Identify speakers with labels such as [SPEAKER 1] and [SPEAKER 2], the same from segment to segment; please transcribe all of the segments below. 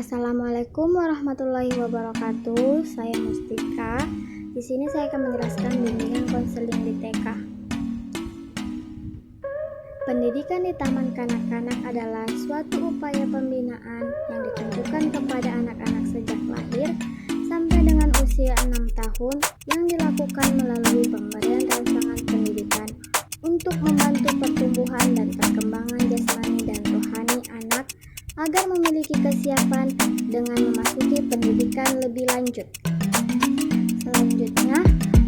[SPEAKER 1] Assalamualaikum warahmatullahi wabarakatuh. Saya Mustika. Di sini saya akan menjelaskan bimbingan konseling di TK. Pendidikan di taman kanak-kanak adalah suatu upaya pembinaan yang ditunjukkan kepada anak-anak sejak lahir sampai dengan usia 6 tahun yang dilakukan melalui pemberian rangsangan pendidikan untuk membantu pertumbuhan dan perkembangan jasmani dan rohani anak agar memiliki kesiapan dengan memasuki pendidikan lebih lanjut. Selanjutnya,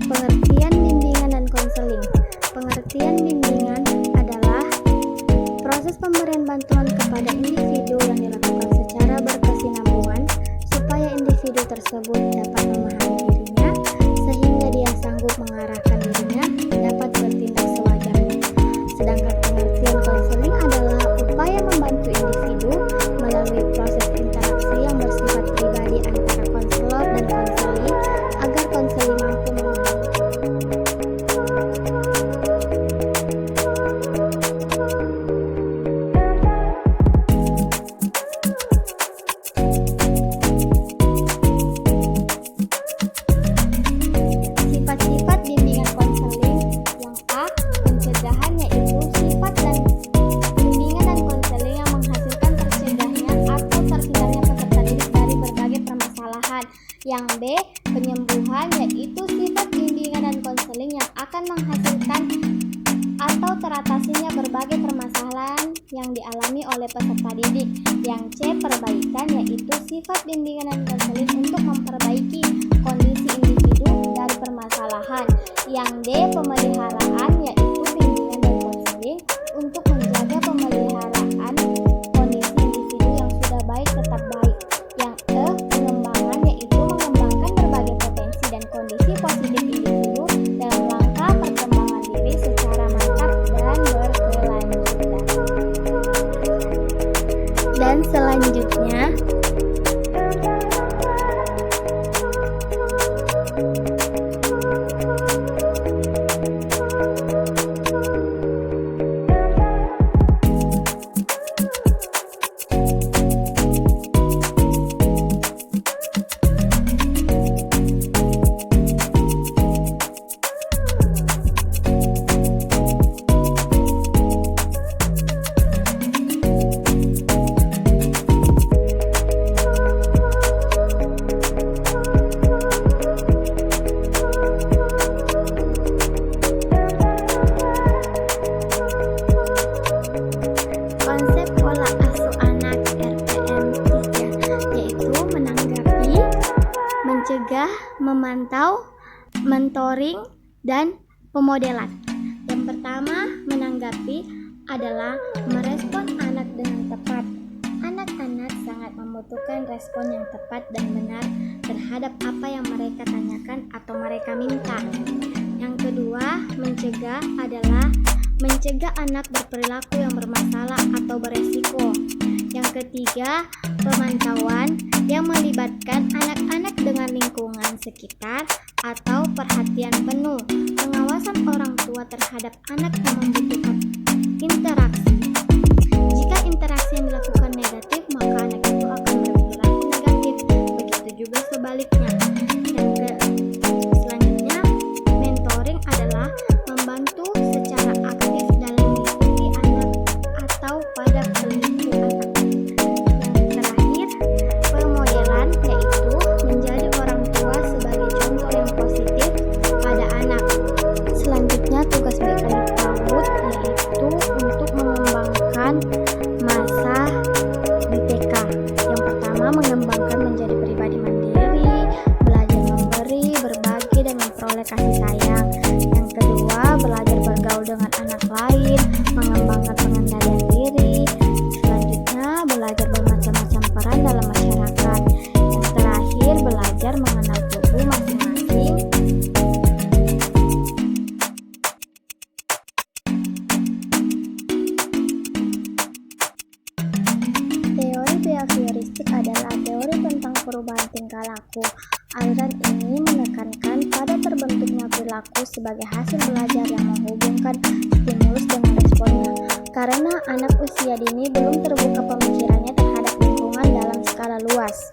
[SPEAKER 1] pengertian bimbingan dan konseling. Pengertian bimbingan adalah proses pemberian bantuan kepada individu yang dilakukan secara berkesinambungan supaya individu tersebut dapat memahami dirinya sehingga dia sanggup mengarahkan dirinya dapat bertindak sewajarnya. Sedangkan pengertian konseling adalah upaya membantu individu melalui proses interaksi yang bersifat pribadi antara konselor dan konseli agar konseli mampu memahami. Sifat-sifat bimbingan konseling. Yang A, pencegahan, yaitu sifat dan bimbingan dan konseling yang menghasilkan tercegahnya atau terhindarnya peserta didik dari berbagai permasalahan. Yang B, penyembuhan, yaitu sifat bimbingan dan konseling yang akan menghasilkan atau teratasinya berbagai permasalahan yang dialami oleh peserta didik. Yang C, perbaikan, yaitu sifat bimbingan dan konseling untuk memperbaiki kondisi individu dari permasalahan. Yang D, pemeliharaan, yaitu bimbingan dan konseling untuk menjaga pemeliharaan kondisi individu yang sudah baik tetap baik. Yang E, pengembangan, yaitu mengembangkan berbagai potensi dan kondisi positif individu dalam rangka perkembangan diri secara mantap dan berkelanjutan. Dan selanjutnya, konsep pola asuh anak RPM 3 yaitu menanggapi, mencegah, memantau, mentoring, dan pemodelan. Yang pertama, menanggapi adalah merespon anak dengan tepat. Anak-anak sangat membutuhkan respon yang tepat dan benar terhadap apa yang mereka tanyakan atau mereka minta. Yang kedua, mencegah adalah mencegah anak berperilaku yang bermasalah atau beresiko. Yang ketiga, pemantauan yang melibatkan anak-anak dengan lingkungan sekitar atau perhatian penuh. Pengawasan orang tua terhadap anak yang membutuhkan interaksi. Jika interaksi yang dilakukan negatif, maka anak itu akan berperilaku negatif. Begitu juga sebaliknya. Selanjutnya, mentoring adalah membantu secara aktif dalam mengikuti anak atau pada perilaku anak. Yang terakhir, pemodelan, yaitu menjadi orang tua sebagai contoh yang positif pada anak. Selanjutnya, tugas BK PAUD yaitu untuk mengembangkan masa di TK. Yang pertama, mengembangkan menjadi pribadi mandiri, belajar memberi, berbagi, dan memperoleh kasih sayang. Yang kedua, belajar bergaul dengan anak lain, mengembangkan pengendalian diri. Selanjutnya, belajar bermacam-macam peran dalam masyarakat. Yang terakhir, belajar mengenal tubuh masing-masing. Teori behavioristik adalah teori tentang perubahan tingkah laku. Aliran ini menekankan pada terbentuknya perilaku sebagai hasil belajar yang menghubungkan stimulus dengan responnya. Karena anak usia dini belum terbuka pemikirannya terhadap lingkungan dalam skala secara luas.